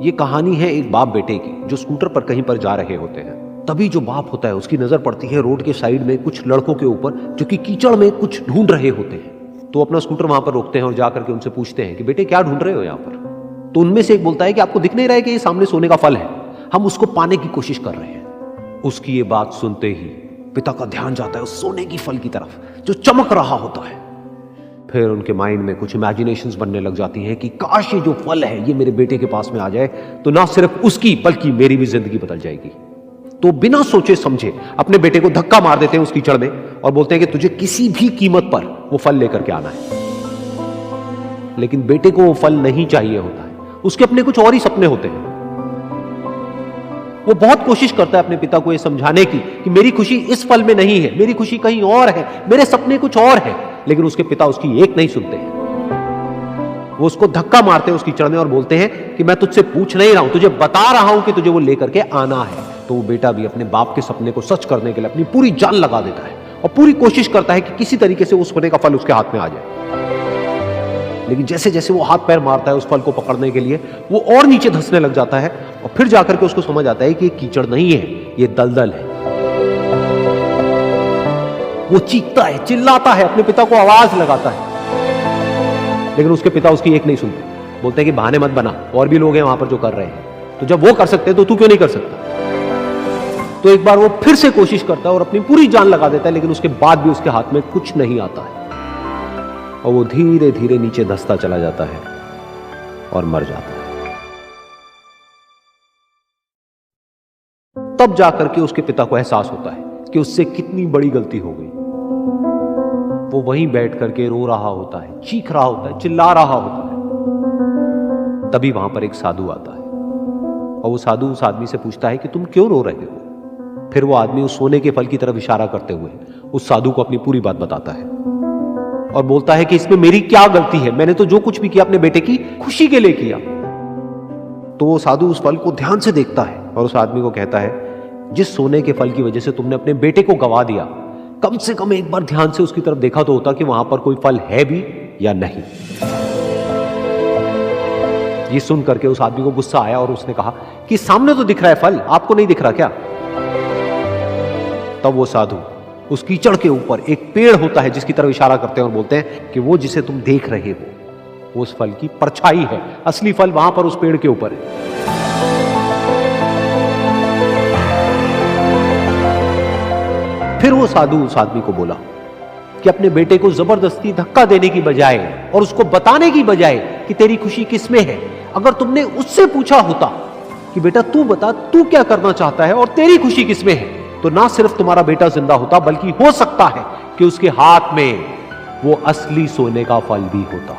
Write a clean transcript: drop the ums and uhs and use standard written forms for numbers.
ये कहानी है एक बाप बेटे की जो स्कूटर पर कहीं पर जा रहे होते हैं। तभी जो बाप होता है उसकी नजर पड़ती है रोड के साइड में कुछ लड़कों के ऊपर जो कि कीचड़ में कुछ ढूंढ रहे होते हैं। तो अपना स्कूटर वहां पर रोकते हैं और जाकर के उनसे पूछते हैं कि बेटे क्या ढूंढ रहे हो यहाँ पर। तो उनमें से एक बोलता है कि आपको दिख नहीं रहा है कि ये सामने सोने का फल है, हम उसको पाने की कोशिश कर रहे हैं। उसकी ये बात सुनते ही पिता का ध्यान जाता है उस सोने की फल की तरफ जो चमक रहा होता है। फिर उनके माइंड में कुछ इमेजिनेशंस बनने लग जाती हैं कि काश ये जो फल है ये मेरे बेटे के पास में आ जाए तो ना सिर्फ उसकी बल्कि मेरी भी जिंदगी बदल जाएगी। तो बिना सोचे समझे अपने बेटे को धक्का मार देते हैं उस कीचड़ में और बोलते हैं कि तुझे किसी भी कीमत पर वो फल लेकर के आना है। लेकिन बेटे को वो फल नहीं चाहिए होता है, उसके अपने कुछ और ही सपने होते हैं। वो बहुत कोशिश करता है अपने पिता को ये समझाने की कि मेरी खुशी इस फल में नहीं है, मेरी खुशी कहीं और है, मेरे सपने कुछ और है। लेकिन उसके पिता उसकी एक नहीं सुनते हैं। वो उसको धक्का मारते हैं उस कीचड़ में और बोलते हैं कि मैं तुझसे पूछ नहीं रहा हूं, तुझे बता रहा हूं कि तुझे वो लेकर के आना है। तो वो बेटा भी अपने बाप के सपने को सच करने के लिए अपनी पूरी जान लगा देता है और पूरी कोशिश करता है कि किसी तरीके से उस सोने का फल उसके हाथ में आ जाए। लेकिन जैसे जैसे वो हाथ पैर मारता है उस फल को पकड़ने के लिए वो और नीचे धंसने लग जाता है और फिर जाकर के उसको समझ आता है कि ये कीचड़ नहीं है, ये दलदल है। वो चीखता है, चिल्लाता है, अपने पिता को आवाज लगाता है, लेकिन उसके पिता उसकी एक नहीं सुनते। बोलते हैं कि बहाने मत बना, और भी लोग हैं वहां पर जो कर रहे हैं, तो जब वो कर सकते हैं तो तू क्यों नहीं कर सकता। तो एक बार वो फिर से कोशिश करता है और अपनी पूरी जान लगा देता है, लेकिन उसके बाद भी उसके हाथ में कुछ नहीं आता है और वो धीरे धीरे नीचे धंसता चला जाता है और मर जाता है। तब जाकर के उसके पिता को एहसास होता है कि उससे कितनी बड़ी गलती हो गई। वो वहीं बैठ करके रो रहा होता है, चीख रहा होता है, चिल्ला रहा होता है। तभी वहां पर एक साधु आता है और वो साधु उस आदमी से पूछता है कि तुम क्यों रो रहे हो। फिर वो आदमी उस सोने के फल की तरफ इशारा करते हुए उस साधु को अपनी पूरी बात बताता है और बोलता है कि इसमें मेरी क्या गलती है, मैंने तो जो कुछ भी किया अपने बेटे की खुशी के लिए किया। तो वो साधु उस फल को ध्यान से देखता है और उस आदमी को कहता है जिस सोने के फल की वजह से तुमने अपने बेटे को गवा दिया, कम से कम एक बार ध्यान से उसकी तरफ देखा तो होता कि वहां पर कोई फल है भी या नहीं। ये सुन करके उस आदमी को गुस्सा आया और उसने कहा कि सामने तो दिख रहा है फल, आपको नहीं दिख रहा क्या। तब वो साधु उस कीचड़ के ऊपर एक पेड़ होता है जिसकी तरफ इशारा करते हैं और बोलते हैं कि वो जिसे तुम देख रहे हो वो उस फल की परछाई है, असली फल वहां पर उस पेड़ के ऊपर है। फिर वो साधु उस आदमी को बोला कि अपने बेटे को जबरदस्ती धक्का देने की बजाय और उसको बताने की बजाय कि तेरी खुशी किसमें है, अगर तुमने उससे पूछा होता कि बेटा तू बता तू क्या करना चाहता है और तेरी खुशी किसमें है, तो ना सिर्फ तुम्हारा बेटा जिंदा होता बल्कि हो सकता है कि उसके हाथ में वो असली सोने का फल भी होता।